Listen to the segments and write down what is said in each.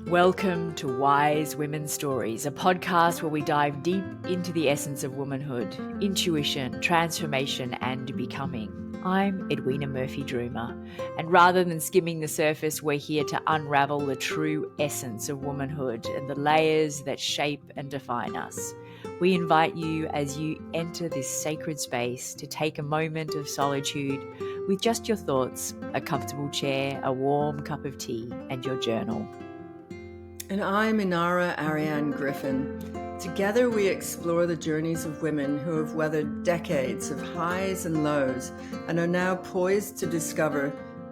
Welcome to Wise Women's Stories, a podcast where we dive deep into the essence of womanhood, intuition, transformation, and becoming. I'm Edwina Murphy-Droomer, and rather than skimming the surface, we're here to unravel the true essence of womanhood and the layers that shape and define us. We invite you as you enter this sacred space to take a moment of solitude with just your thoughts, a comfortable chair, a warm cup of tea, and your journal. And I'm Inarra, Aryane, Griffyn. Together we explore the journeys of women who have weathered decades of highs and lows and are now poised to discover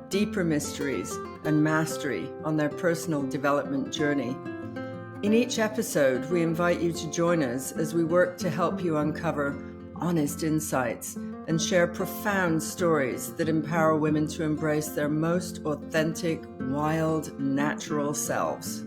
deeper mysteries and mastery on their personal development journey. In each episode, we invite you to join us as we work to help you uncover honest insights and share profound stories that empower women to embrace their most authentic, wild, natural selves.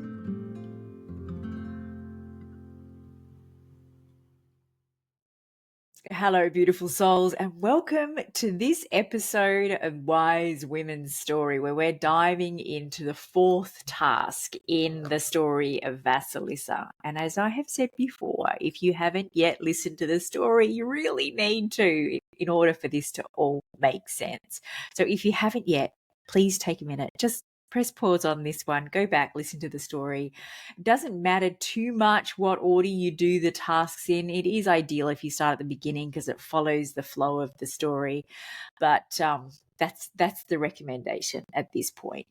Hello, beautiful souls, and welcome to this episode of Wise Women's Story, where we're diving into the fourth task in the story of Vasilisa. And as I have said before, if you haven't yet listened to the story, you really need to in order for this to all make sense. So if you haven't yet, please take a minute, just press pause on this one, go back, listen to the story. It doesn't matter too much what order you do the tasks in. It is ideal if you start at the beginning because it follows the flow of the story. But that's the recommendation at this point.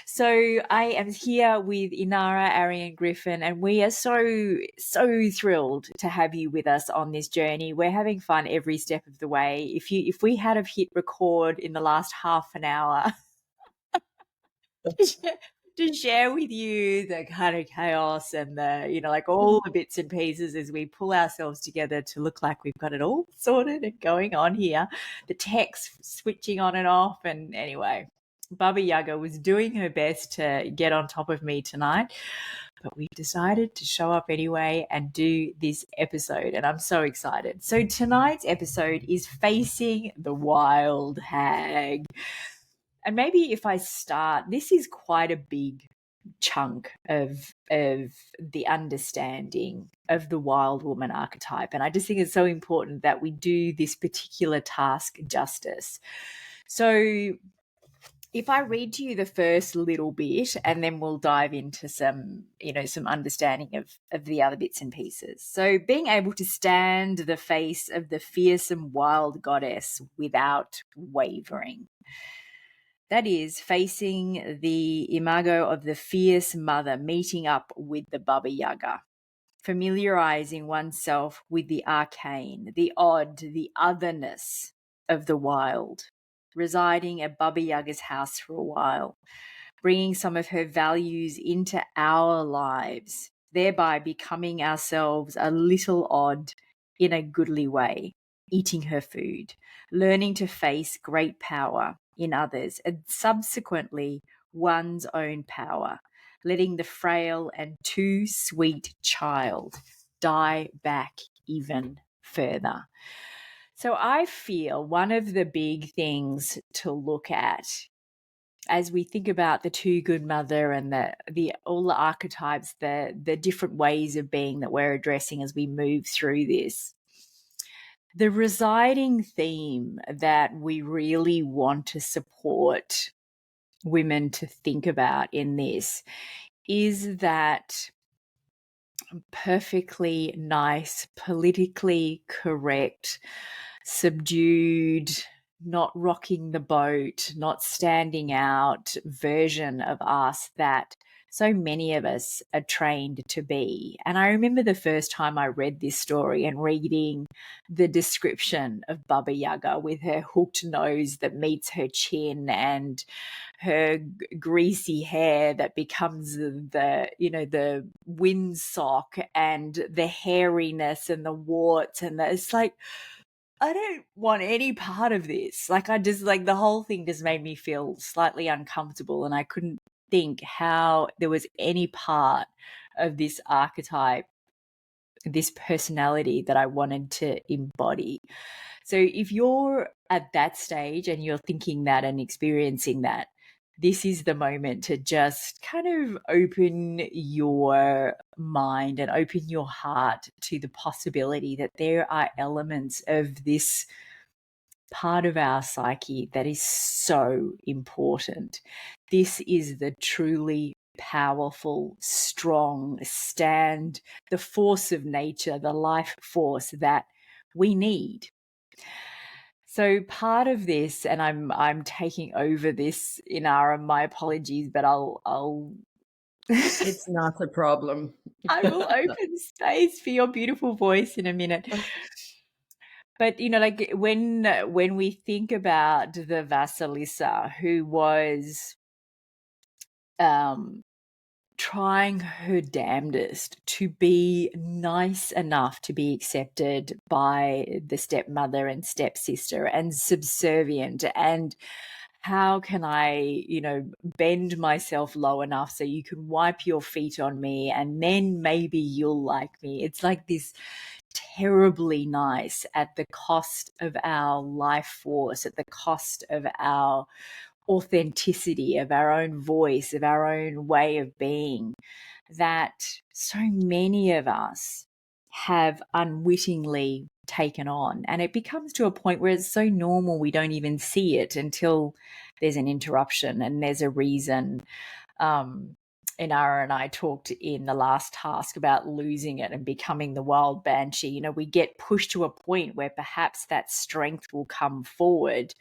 So I am here with Inarra, Aryane, Griffyn, and we are so thrilled to have you with us on this journey. We're having fun every step of the way. If we had have hit record in the last half an hour to share with you the kind of chaos and the, like all the bits and pieces as we pull ourselves together to look like we've got it all sorted and going on here. The text switching on and off. And anyway, Baba Yaga was doing her best to get on top of me tonight, but we decided to show up anyway and do this episode. And I'm so excited. So tonight's episode is Facing the Wild Hag. And maybe if I start, this is quite a big chunk of the understanding of the wild woman archetype. And I just think it's so important that we do this particular task justice. So if I read to you the first little bit, and then we'll dive into some understanding of the other bits and pieces. So being able to stand the face of the fearsome wild goddess without wavering. That is, facing the imago of the fierce mother, meeting up with the Baba Yaga, familiarizing oneself with the arcane, the odd, the otherness of the wild, residing at Baba Yaga's house for a while, bringing some of her values into our lives, thereby becoming ourselves a little odd in a goodly way, eating her food, learning to face great power in others, and subsequently one's own power, letting the frail and too sweet child die back even further. So I feel one of the big things to look at as we think about the too good mother and the all the archetypes, the different ways of being that we're addressing as we move through this. The residing theme that we really want to support women to think about in this is that perfectly nice, politically correct, subdued, not rocking the boat, not standing out version of us that so many of us are trained to be. And I remember the first time I read this story and reading the description of Baba Yaga with her hooked nose that meets her chin and her greasy hair that becomes the windsock and the hairiness and the warts and it's like, I don't want any part of this. Like I just the whole thing just made me feel slightly uncomfortable, and I couldn't think how there was any part of this archetype, this personality that I wanted to embody. So if you're at that stage and you're thinking that and experiencing that, this is the moment to just kind of open your mind and open your heart to the possibility that there are elements of this part of our psyche that is so important. This is the truly powerful, strong stand, the force of nature, the life force that we need. So part of this, and I'm taking over this, Inarra, my apologies, but I'll It's not a problem. I will open space for your beautiful voice in a minute. But like when we think about the Vasilisa, who was trying her damnedest to be nice enough to be accepted by the stepmother and stepsister, and subservient, and how can I, bend myself low enough so you can wipe your feet on me and then maybe you'll like me. It's like this terribly nice at the cost of our life force, at the cost of our authenticity, of our own voice, of our own way of being, that so many of us have unwittingly taken on. And it becomes to a point where it's so normal we don't even see it until there's an interruption and there's a reason. Inarra and I talked in the last task about losing it and becoming the wild banshee. We get pushed to a point where perhaps that strength will come forward,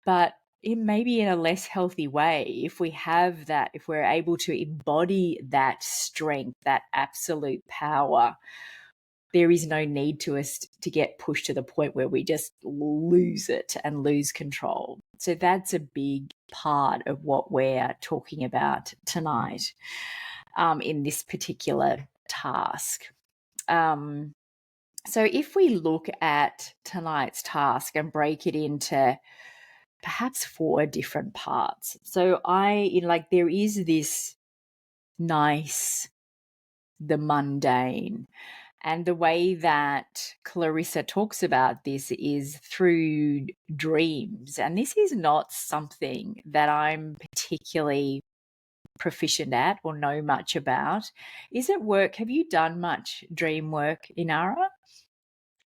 but it may be in a less healthy way. If we have that, if we're able to embody that strength, that absolute power, there is no need to us to get pushed to the point where we just lose it and lose control. So that's a big part of what we're talking about tonight in this particular task. So if we look at tonight's task and break it into perhaps 4 different parts. So there is this nice, the mundane. And the way that Clarissa talks about this is through dreams. And this is not something that I'm particularly proficient at or know much about. Is it work? Have you done much dream work, Inarra?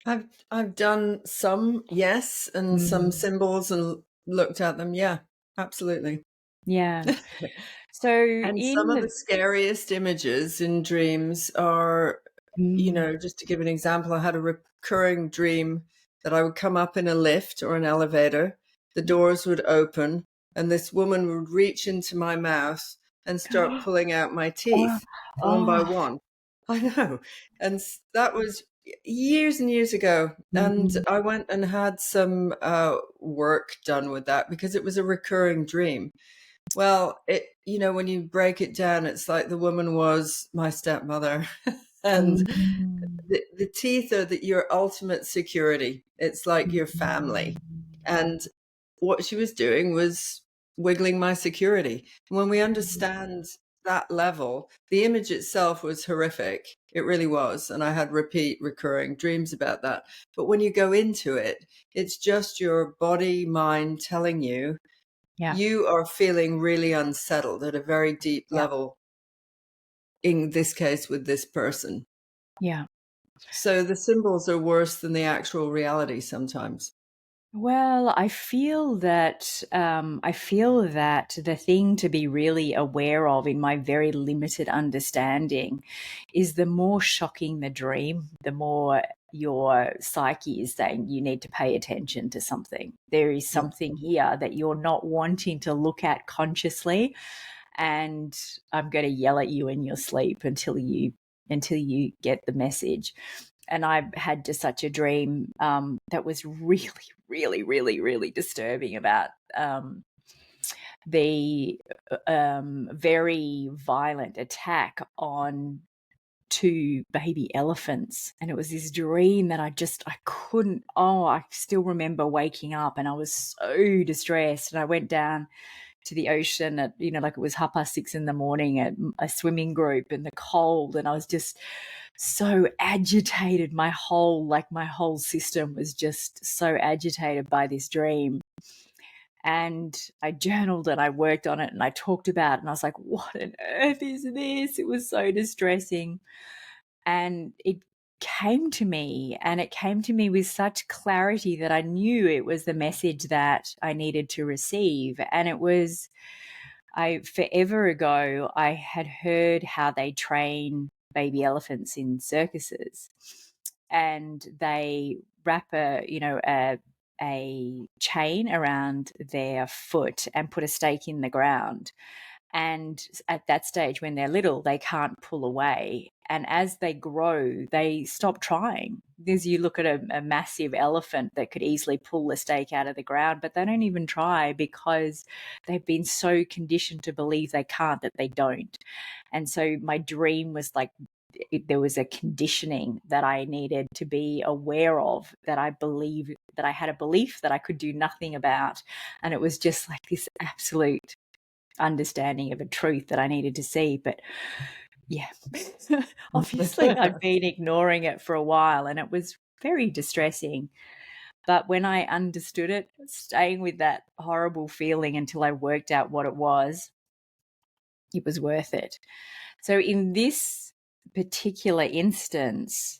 I've done some, yes, and some symbols and looked at them. Yeah, absolutely. Yeah. So And some of the scariest images in dreams are, just to give an example, I had a recurring dream that I would come up in a lift or an elevator, the doors would open, and this woman would reach into my mouth and start pulling out my teeth one by one. I know. And that was years and years ago. And I went and had some work done with that because it was a recurring dream. Well, when you break it down, it's like the woman was my stepmother. And the teeth are your ultimate security. It's like your family. And what she was doing was wiggling my security. And when we understand that level, the image itself was horrific. It really was. And I had recurring dreams about that. But when you go into it, it's just your body, mind telling you, you are feeling really unsettled at a very deep level, in this case with this person. Yeah. So the symbols are worse than the actual reality sometimes. Well, I feel that the thing to be really aware of, in my very limited understanding, is the more shocking the dream, the more your psyche is saying you need to pay attention to something. There is something here that you're not wanting to look at consciously, and I'm going to yell at you in your sleep until you get the message. And I had just such a dream that was really, really, really, really disturbing about the very violent attack on 2 baby elephants. And it was this dream that I still remember waking up and I was so distressed. And I went down to the ocean at, it was 6:30 in the morning at a swimming group in the cold. And I was just so agitated. My whole system was just so agitated by this dream. And I journaled and I worked on it and I talked about it, and I was like, what on earth is this? It was so distressing. And it came to me, and it came to me with such clarity that I knew it was the message that I needed to receive. And it was, forever ago, I had heard how they train baby elephants in circuses, and they wrap a chain around their foot and put a stake in the ground. And at that stage, when they're little, they can't pull away. And as they grow, they stop trying. As you look at a massive elephant that could easily pull the stake out of the ground, but they don't even try because they've been so conditioned to believe they can't that they don't. And so my dream was like, there was a conditioning that I needed to be aware of, that I had a belief that I could do nothing about. And it was just like this absolute understanding of a truth that I needed to see. But yeah, obviously I'd been ignoring it for a while, and it was very distressing. But when I understood it, staying with that horrible feeling until I worked out what it was worth it. So in this particular instance,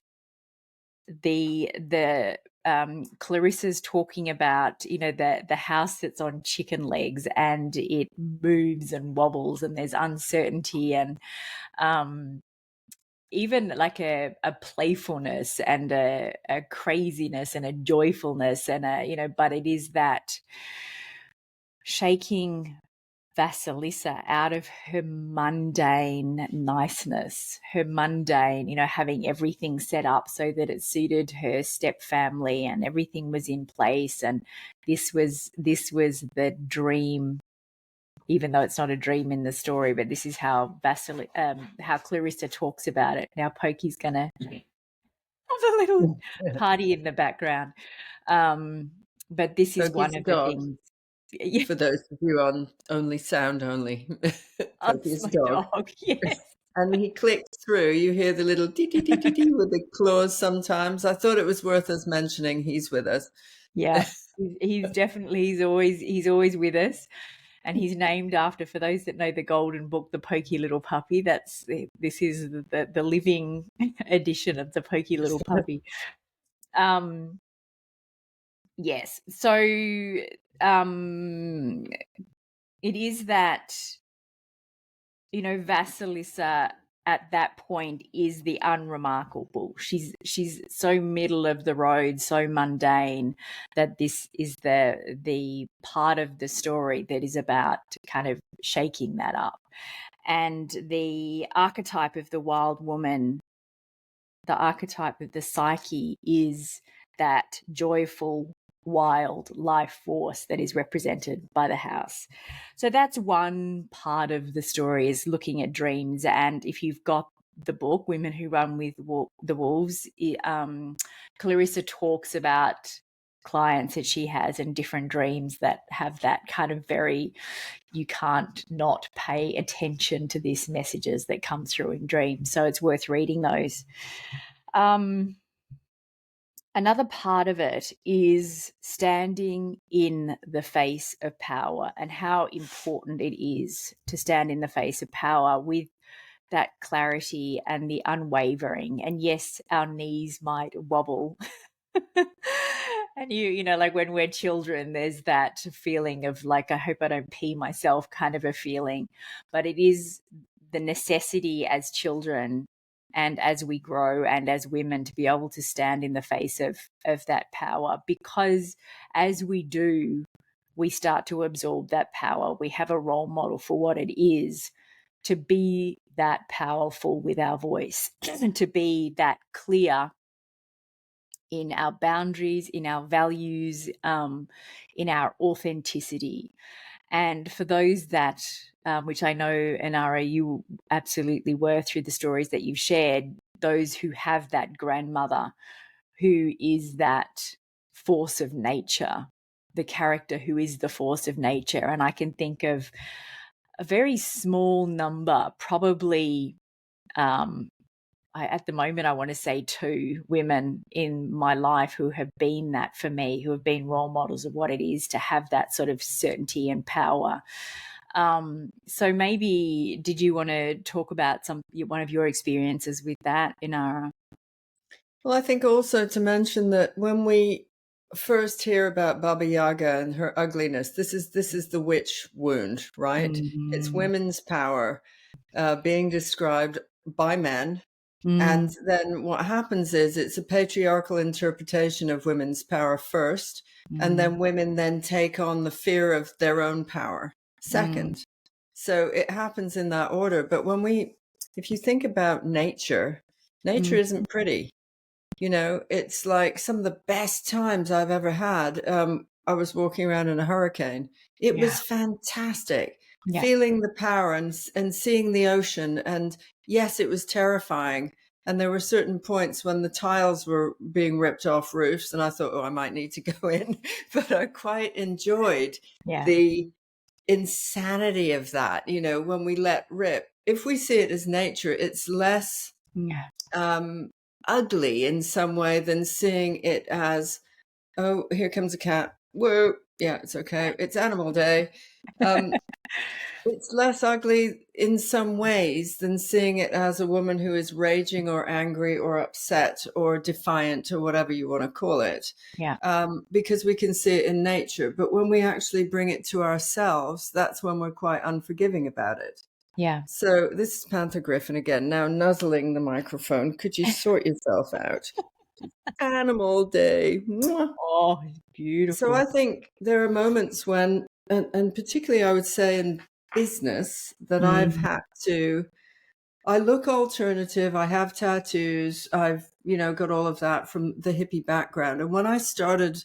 the Clarissa's talking about, the house that's on chicken legs and it moves and wobbles and there's uncertainty, and even like a playfulness and a craziness and a joyfulness and but it is that shaking Vasilisa out of her mundane niceness, her mundane, having everything set up so that it suited her step family and everything was in place. And this was the dream, even though it's not a dream in the story, but this is how how Clarissa talks about it. Now Pokey's going to have a little party in the background. But this is Pokey's one of the dog. things. For those of you on only sound only, That's Pokey's my dog. yes. And he clicks through. You hear the little dee dee dee dee dee with the claws sometimes. I thought it was worth us mentioning he's with us. Yeah, he's definitely, he's always with us. And he's named after, for those that know the Golden Book, the Pokey Little Puppy. This is the living edition of the Pokey Little Puppy. Yes. So it is that, Vasilisa at that point is the unremarkable. She's so middle of the road, so mundane, that this is the part of the story that is about kind of shaking that up. And the archetype of the wild woman, the archetype of the psyche, is that joyful, wild life force that is represented by the house. So that's one part of the story, is looking at dreams. And if you've got the book Women Who Run with the Wolves, Clarissa talks about clients that she has and different dreams that have that kind of very, you can't not pay attention to these messages that come through in dreams. So it's worth reading those. Another part of it is standing in the face of power, and how important it is to stand in the face of power with that clarity and the unwavering. And yes, our knees might wobble. And like when we're children, there's that feeling of like, I hope I don't pee myself kind of a feeling. But it is the necessity as children and as we grow and as women to be able to stand in the face of that power, because as we do, we start to absorb that power. We have a role model for what it is to be that powerful with our voice and to be that clear in our boundaries, in our values, in our authenticity. And for those that, which I know, Inarra, you absolutely were through the stories that you've shared, those who have that grandmother who is that force of nature, the character who is the force of nature. And I can think of a very small number, probably at the moment, I want to say 2 women in my life who have been that for me, who have been role models of what it is to have that sort of certainty and power. So maybe, did you want to talk about one of your experiences with that, Inarra? Well, I think also to mention that when we first hear about Baba Yaga and her ugliness, this is the witch wound, right? It's Mm, women's power being described by men. And mm, then what happens is it's a patriarchal interpretation of women's power first, and mm, then women then take on the fear of their own power mm, second. So it happens in that order. But if you think about nature, nature mm, isn't pretty. You know, it's like some of the best times I've ever had. I was walking around in a hurricane. It yeah, was fantastic, yeah, feeling the power and seeing the ocean. And yes, it was terrifying. And there were certain points when the tiles were being ripped off roofs, and I thought, oh, I might need to go in. But I quite enjoyed yeah, the insanity of that. You know, when we let rip. If we see it as nature, it's less yeah, um, ugly in some way than seeing it as, oh, here comes a cat. Whoa, yeah, it's okay. It's Animal Day. Um, it's less ugly in some ways than seeing it as a woman who is raging or angry or upset or defiant or whatever you want to call it. yeah, Because we can see it in nature. But when we actually bring it to ourselves, that's when we're quite unforgiving about it. yeah. So this is Panther Griffin again, now nuzzling the microphone. Could you sort yourself out? Animal Day. Mwah. Oh, So beautiful. I think there are moments when, and particularly I would say in business, that I've Mm, had to, I look alternative. I have tattoos. I've, got all of that from the hippie background. And when I started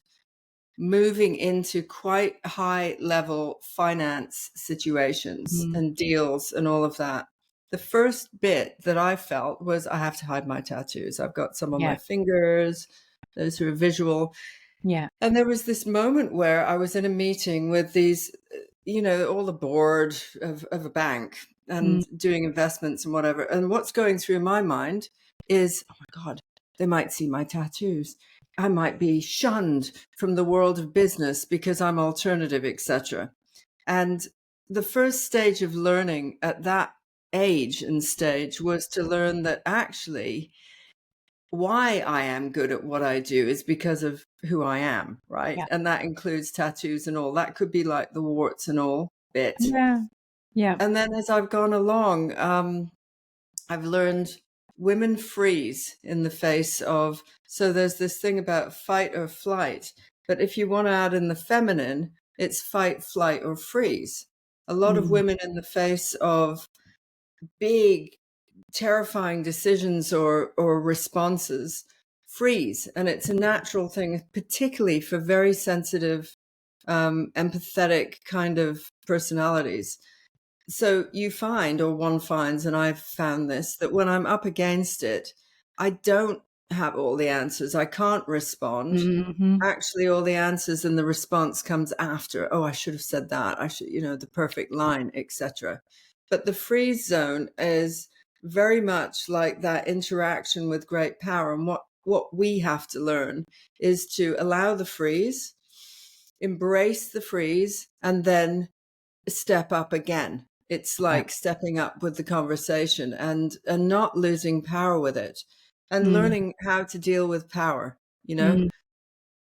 moving into quite high level finance situations mm, and deals and all of that, the first bit that I felt was I have to hide my tattoos. I've got some on my yeah, fingers, those who are visual. yeah, And there was this moment where I was in a meeting with these, all the board of a bank mm, and doing investments and whatever. And what's going through my mind is, oh my God, they might see my tattoos. I might be shunned from the world of business because I'm alternative, etc. And the first stage of learning at that age and stage was to learn that actually why I am good at what I do is because of who I am, right? yeah, And that includes tattoos and all. That could be like the warts and all bit. yeah, yeah. And then as I've gone along, I've learned women freeze in the face of, so there's this thing about fight or flight. But if you want to add in the feminine, it's fight, flight, or freeze. A lot of Mm, women in the face of big terrifying decisions or responses freeze, and it's a natural thing, particularly for very sensitive empathetic kind of personalities. So you find, or one finds, and I've found this, that when I'm up against it, I don't have all the answers. I can't respond. mhm, Actually, all the answers and the response comes after. Oh, I should have said that. I should, the perfect line, etc. But the freeze zone is very much like that interaction with great power. And what we have to learn is to allow the freeze, embrace the freeze, and then step up again. It's yeah, like stepping up with the conversation and not losing power with it and mm, learning how to deal with power, you know? mm,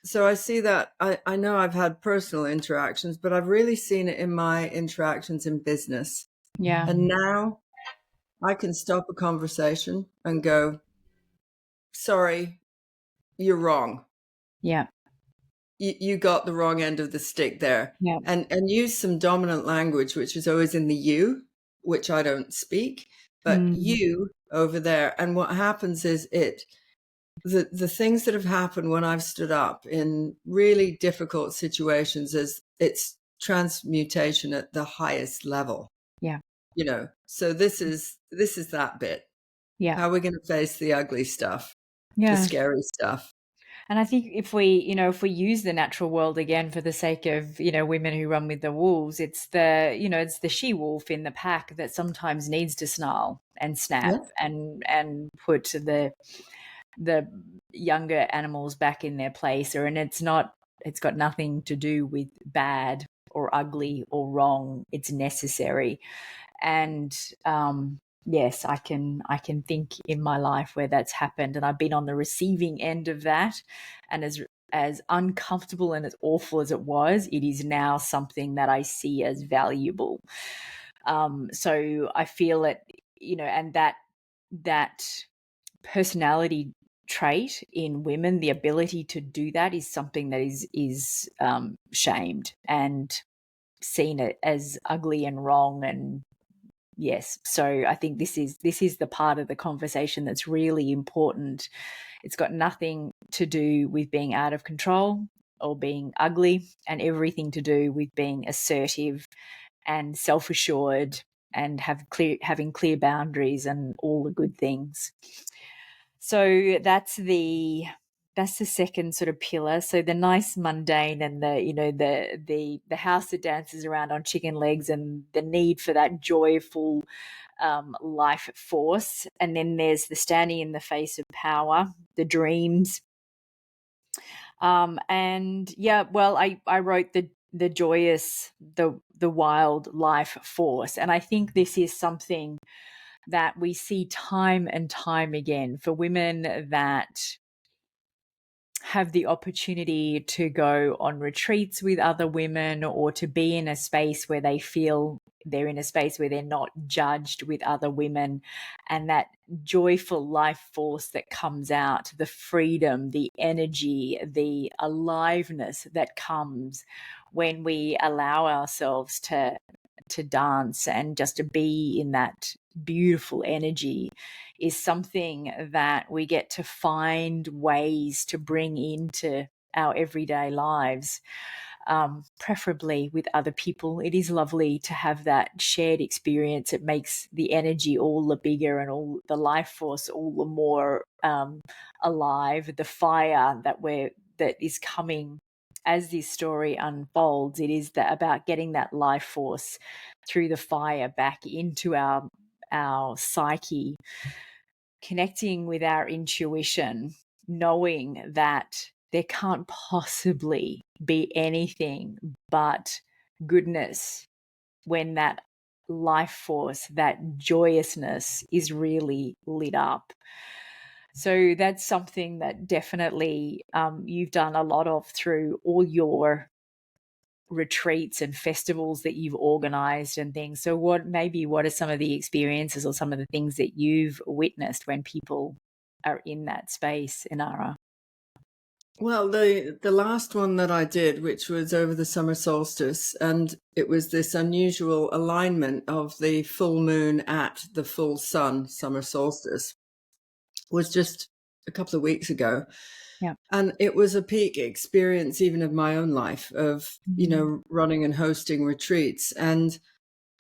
So I see that. I know I've had personal interactions, but I've really seen it in my interactions in business. yeah, And now I can stop a conversation and go, sorry, you're wrong. yeah, You got the wrong end of the stick there. yeah, And use some dominant language, which is always in the you, which I don't speak, but mm, you over there. And what happens is the things that have happened when I've stood up in really difficult situations is it's transmutation at the highest level, yeah, So this is that bit. yeah, How we're going to face the ugly stuff, the yeah. scary stuff. And I think if we use the natural world again for the sake of, women who run with the wolves, it's it's the she wolf in the pack that sometimes needs to snarl and snap and put the younger animals back in their place, and it's got nothing to do with bad or ugly or wrong. It's necessary. And yes, I can think in my life where that's happened, and I've been on the receiving end of that. And as uncomfortable and as awful as it was, it is now something that I see as valuable. So I feel it, and that personality trait in women, the ability to do that, is something that is shamed and seen it as ugly and wrong. And yes, so I think this is the part of the conversation that's really important. It's got nothing to do with being out of control or being ugly, and everything to do with being assertive and self-assured and having clear boundaries and all the good things. So that's the second sort of pillar. So the nice mundane and the house that dances around on chicken legs, and the need for that joyful life force. And then there's the standing in the face of power, the dreams. And yeah, well, I wrote the joyous, the wild life force. And I think this is something that we see time and time again for women that have the opportunity to go on retreats with other women, or to be in a space where they feel they're in a space where they're not judged with other women, and that joyful life force that comes out, the freedom, the energy, the aliveness that comes when we allow ourselves to dance and just to be in that beautiful energy, is something that we get to find ways to bring into our everyday lives, preferably with other people. It is lovely to have that shared experience. It makes the energy all the bigger and all the life force all the more alive. The fire that is coming as this story unfolds, it is about getting that life force through the fire back into our psyche, connecting with our intuition, knowing that there can't possibly be anything but goodness when that life force, that joyousness, is really lit up. So that's something that definitely you've done a lot of through all your retreats and festivals that you've organized and things. So what are some of the experiences or some of the things that you've witnessed when people are in that space, Inarra? Well, the last one that I did, which was over the summer solstice, and it was this unusual alignment of the full moon at the full sun summer solstice, was just a couple of weeks ago. Yeah. And it was a peak experience even of my own life of, running and hosting retreats. And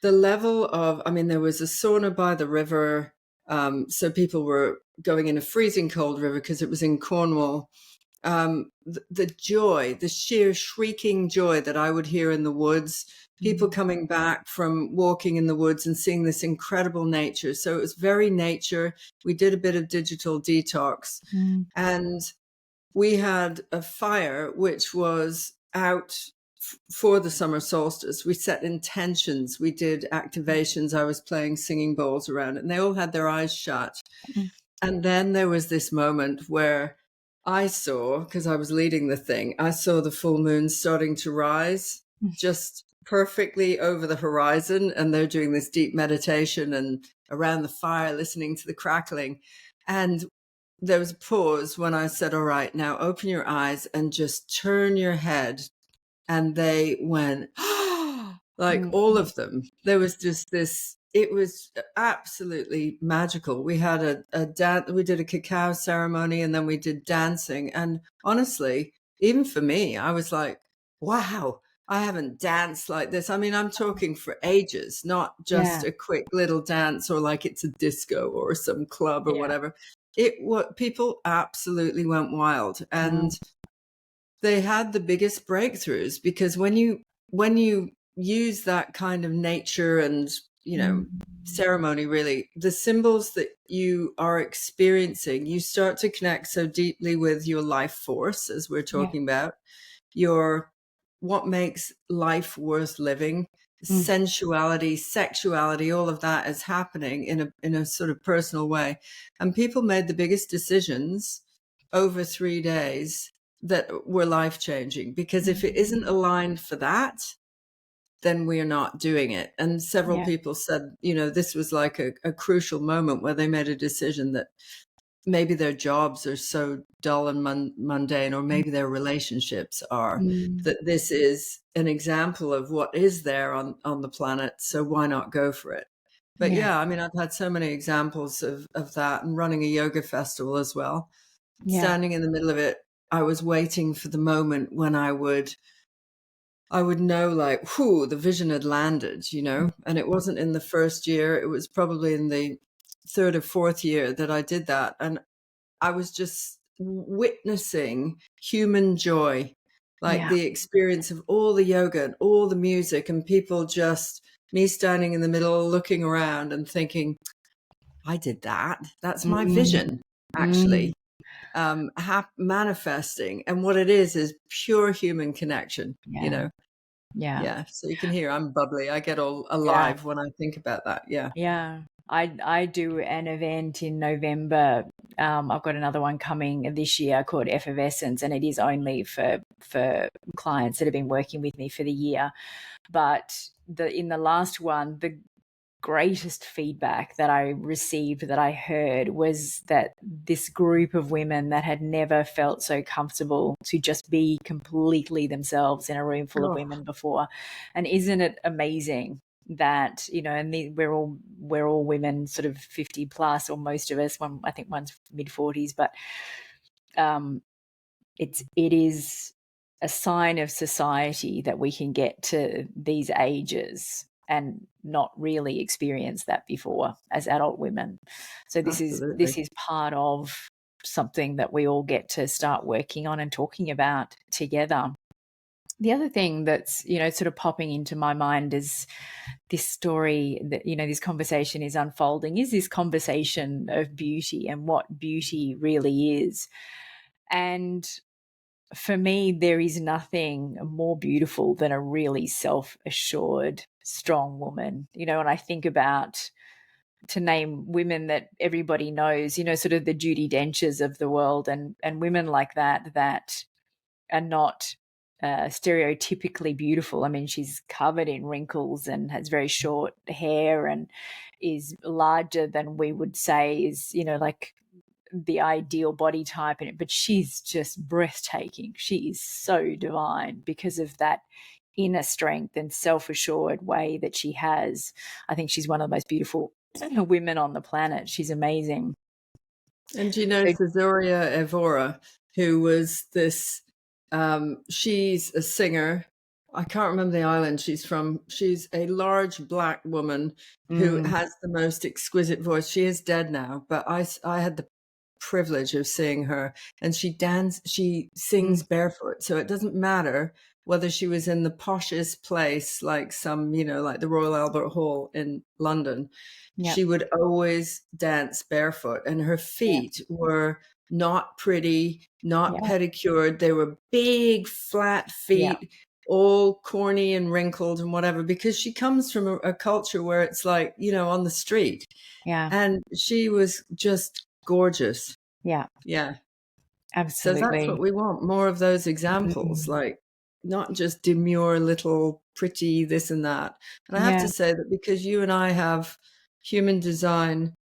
the level of, there was a sauna by the river. So people were going in a freezing cold river because it was in Cornwall. The joy, the sheer shrieking joy that I would hear in the woods, people coming back from walking in the woods and seeing this incredible nature. So it was very nature. We did a bit of digital detox, and we had a fire which was out for the summer solstice. We set intentions. We did activations. I was playing singing bowls around it, and they all had their eyes shut. And then there was this moment where I saw, because I was leading the thing, I saw the full moon starting to rise just perfectly over the horizon. And they're doing this deep meditation and around the fire, listening to the crackling. And there was a pause when I said, all right, now open your eyes and just turn your head. And they went, like all of them. There was just this, it was absolutely magical. We had we did a cacao ceremony, and then we did dancing. And honestly, even for me, I was like, wow, I haven't danced like this. I'm talking for ages, not just a quick little dance or like it's a disco or some club or whatever. what people absolutely went wild, and they had the biggest breakthroughs, because when you use that kind of nature and, you know, ceremony, really, the symbols that you are experiencing, you start to connect so deeply with your life force, as we're talking about, your what makes life worth living, sensuality, sexuality, all of that is happening in a sort of personal way. And people made the biggest decisions over 3 days that were life-changing, because if it isn't aligned for that, then we're not doing it. And several people said, you know, this was like a crucial moment where they made a decision that maybe their jobs are so dull and mundane, or maybe their relationships are, that this is an example of what is there on the planet. So why not go for it? But yeah, I mean, I've had so many examples of that, and running a yoga festival as well. Standing in the middle of it, I was waiting for the moment when I would know, like, whew, the vision had landed, you know. And it wasn't in the first year, it was probably in the third or fourth year that I did that. And I was just witnessing human joy, like the experience of all the yoga and all the music, and people just, me standing in the middle, looking around and thinking, I did that. That's my vision, actually, manifesting. And what it is pure human connection, you know? Yeah. So you can hear I'm bubbly. I get all alive when I think about that. Yeah. Yeah. I do an event in November. I've got another one coming this year called Effervescence, and it is only for clients that have been working with me for the year. But in the last one, the greatest feedback that I received, that I heard, was that this group of women that had never felt so comfortable to just be completely themselves in a room full of women before. And isn't it amazing that, you know, and we're all women, sort of 50 plus, or most of us. I think one's mid 40s, but it is a sign of society that we can get to these ages and not really experience that before as adult women. So this is part of something that we all get to start working on and talking about together. The other thing that's, you know, sort of popping into my mind is this story that, you know, this conversation is unfolding, is this conversation of beauty and what beauty really is. And for me, there is nothing more beautiful than a really self-assured, strong woman. You know, and I think about, to name women that everybody knows, you know, sort of the Judi Denchs of the world, and women like that are not stereotypically beautiful. I mean, she's covered in wrinkles and has very short hair and is larger than we would say is, you know, like the ideal body type in it, but she's just breathtaking. She is so divine because of that inner strength and self-assured way that she has. I think she's one of the most beautiful women on the planet. She's amazing. And do you know Cesaria Evora, who was this, she's a singer. I can't remember the island she's from. She's a large black woman who has the most exquisite voice. She is dead now, but I had the privilege of seeing her, and she sings barefoot. So it doesn't matter whether she was in the poshest place, like some, you know, like the Royal Albert Hall in London. She would always dance barefoot, and her feet were not pretty, not pedicured. They were big, flat feet, all corny and wrinkled and whatever, because she comes from a culture where it's like, you know, on the street. And she was just gorgeous. Yeah. Absolutely. So that's what we want, more of those examples, like not just demure little pretty this and that. And I have to say that because you and I have human design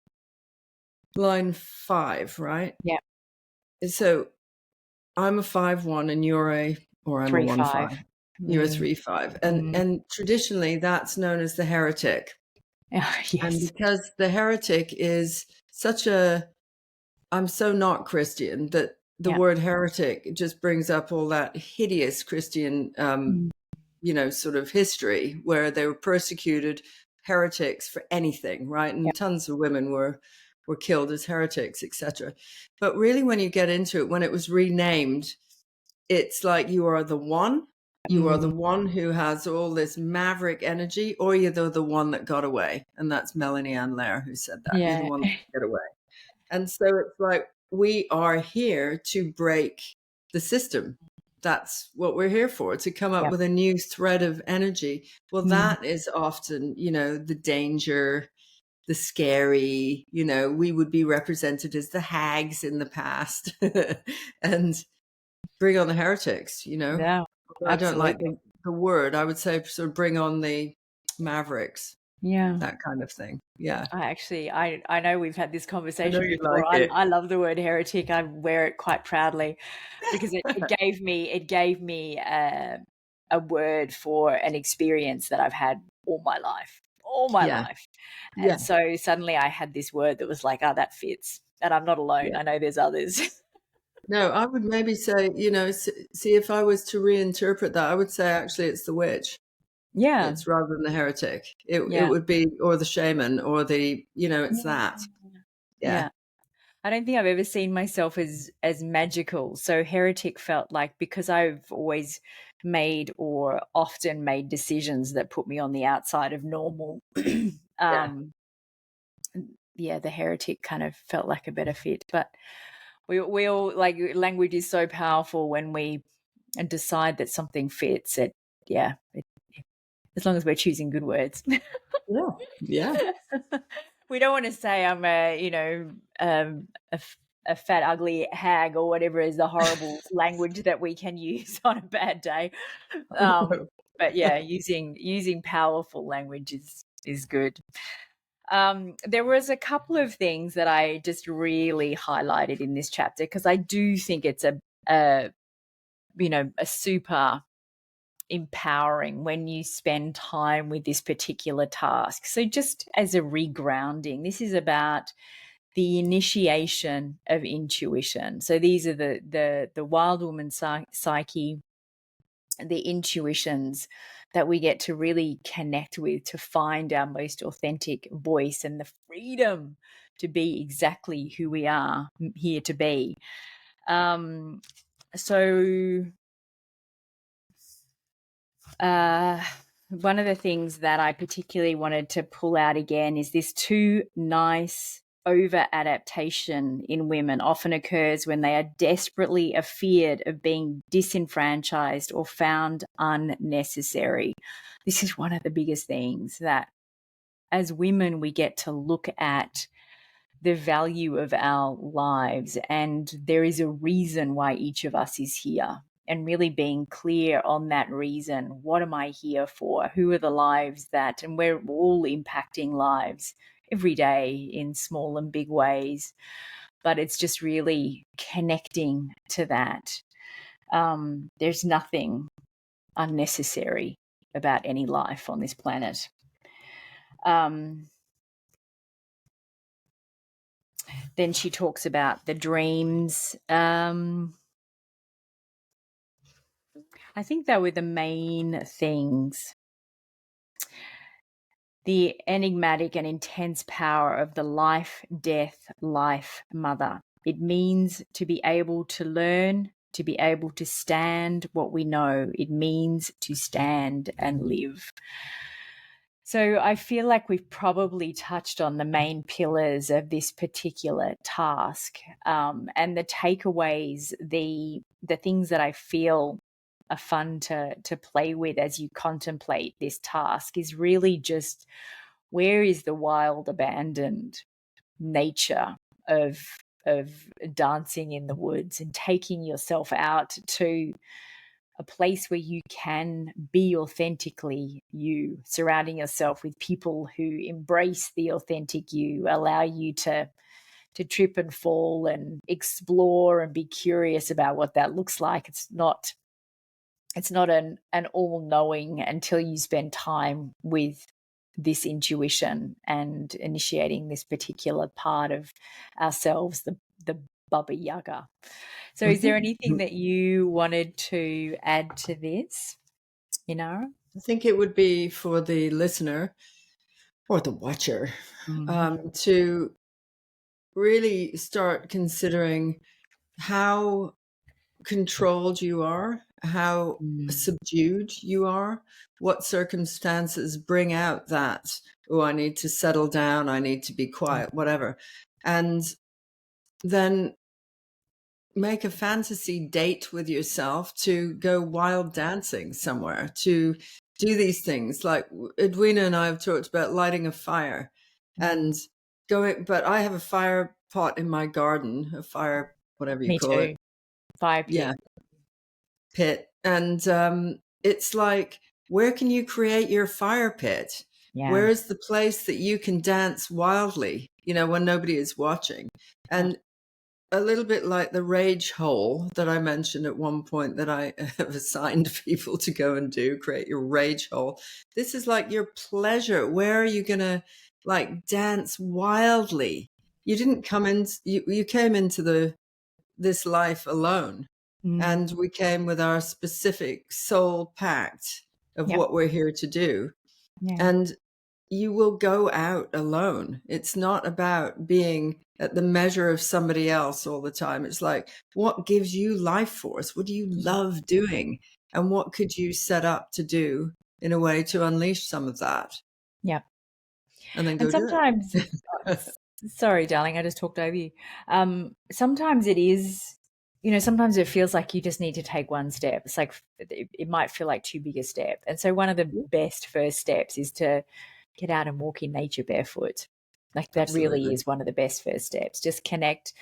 line 5, right? Yeah. So I'm a 5-1 and you're a 1-5. You're a 3-5. And traditionally that's known as the heretic. Yes. And because the heretic is such a, I'm so not Christian, that the word heretic just brings up all that hideous Christian, you know, sort of history where they were persecuted heretics for anything, right? And tons of women were were killed as heretics, etc. But really, when you get into it, when it was renamed, it's like you are the one. You are the one who has all this maverick energy, or you're the one that got away. And that's Melanie Ann Lair who said that. You're the Yeah. one that got away. And so it's like we are here to break the system. That's what we're here for, to come up Yep. with a new thread of energy. Well, that is often, the danger, the scary, we would be represented as the hags in the past and bring on the heretics, Yeah, I don't like absolutely. the word. I would say sort of bring on the mavericks, Yeah. that kind of thing. Yeah. I know we've had this I know conversation you before. like it. I love the word heretic. I wear it quite proudly because it gave me a word for an experience that I've had all my Yeah. life. Yeah. And so suddenly I had this word that was like, oh, that fits. And I'm not alone. Yeah. I know there's others. No, I would maybe say, see if I was to reinterpret that, I would say actually it's the witch. Yeah. It's rather than the heretic. It Yeah. would be, or the shaman, or it's that. Yeah. Yeah. I don't think I've ever seen myself as magical. So heretic felt like, because I've always made or often made decisions that put me on the outside of normal. Yeah. The heretic kind of felt like a better fit. But we all, like, language is so powerful when we decide that something fits. As long as we're choosing good words. Yeah. Yeah. We don't want to say I'm a fat, ugly hag or whatever is the horrible language that we can use on a bad day. But yeah, using powerful language is good. There was a couple of things that I just really highlighted in this chapter because I do think it's a super empowering when you spend time with this particular task. So just as a regrounding, this is about the initiation of intuition. So these are the wild woman psyche, the intuitions that we get to really connect with to find our most authentic voice and the freedom to be exactly who we are here to be. So one of the things that I particularly wanted to pull out again is this too nice over adaptation in women often occurs when they are desperately afeared of being disenfranchised or found unnecessary. This is one of the biggest things that as women we get to look at the value of our lives, and there is a reason why each of us is here, and really being clear on that reason. What am I here for? Who are the lives that, and we're all impacting lives every day in small and big ways, but it's just really connecting to that. There's nothing unnecessary about any life on this planet. Then she talks about the dreams. I think they were the main things. The enigmatic and intense power of the life, death, life mother. It means to be able to learn, to be able to stand what we know. It means to stand and live. So I feel like we've probably touched on the main pillars of this particular task, and the takeaways, the things that I feel are fun to play with as you contemplate this task is really just, where is the wild, abandoned nature of dancing in the woods and taking yourself out to a place where you can be authentically you, surrounding yourself with people who embrace the authentic you, allow you to trip and fall and explore and be curious about what that looks like. It's not an all-knowing until you spend time with this intuition and initiating this particular part of ourselves, the Baba Yaga. So is there anything that you wanted to add to this, Inarra? I think it would be for the listener or the watcher to really start considering how controlled you are, how subdued you are, what circumstances bring out that, oh, I need to settle down, I need to be quiet, whatever. And then make a fantasy date with yourself to go wild dancing somewhere, to do these things. Like Edwina and I have talked about lighting a fire and going, but I have a fire pot in my garden, a fire, whatever you Me call it. too. Fire pit. Yeah, pit. And it's like, where can you create your fire pit? Yeah. Where is the place that you can dance wildly, when nobody is watching? And a little bit like the rage hole that I mentioned at one point that I have assigned people to go and do, create your rage hole. This is like your pleasure. Where are you going to like dance wildly? You didn't come in, you came into this life alone. And we came with our specific soul pact of what we're here to do. Yeah. And you will go out alone. It's not about being at the measure of somebody else all the time. It's like, what gives you life force? What do you love doing? And what could you set up to do in a way to unleash some of that? Yeah. And then go And sometimes, do it. sorry, darling, I just talked over you. Sometimes it is, sometimes it feels like you just need to take one step. It's like it might feel like too big a step. And so one of the best first steps is to get out and walk in nature barefoot. Like that really is one of the best first steps. Just connect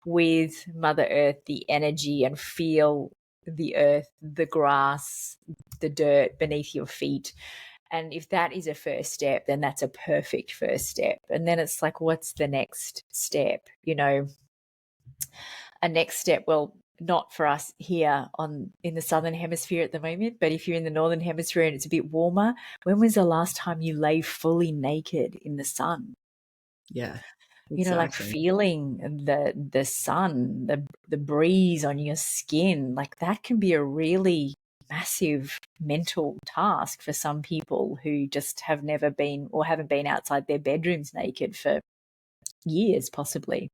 with Mother Earth, the energy, and feel the earth, the grass, the dirt beneath your feet. And if that is a first step, then that's a perfect first step. And then it's like, what's the next step? A next step, well, not for us here in the southern hemisphere at the moment, but if you're in the northern hemisphere and it's a bit warmer, when was the last time you lay fully naked in the sun? Yeah. Exactly. Like feeling the sun, the breeze on your skin, like that can be a really massive mental task for some people who just have never been or haven't been outside their bedrooms naked for years, possibly.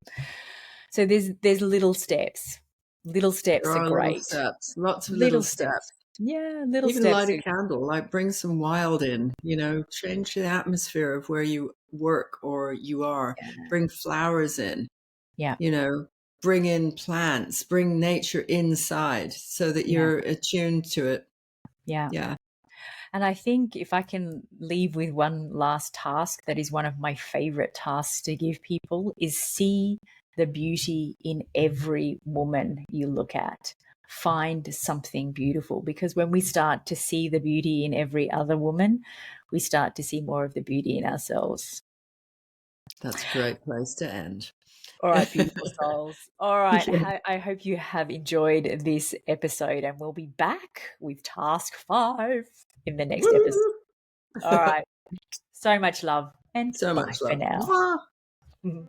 So there's little steps. Little steps there are are great. little steps, lots of little steps. Yeah, little Even steps. light a candle, like bring some wild in, change the atmosphere of where you work or you are. Yeah. Bring flowers in. Yeah. Bring in plants, bring nature inside so that you're attuned to it. Yeah. Yeah. And I think if I can leave with one last task, that is one of my favorite tasks to give people, is see the beauty in every woman you look at. Find something beautiful, because when we start to see the beauty in every other woman, we start to see more of the beauty in ourselves. That's a great place to end. All right, beautiful souls. All right. Yeah. I hope you have enjoyed this episode, and we'll be back with task 5 in the next episode. All right. So much love, and So bye much for love. now. Mwah.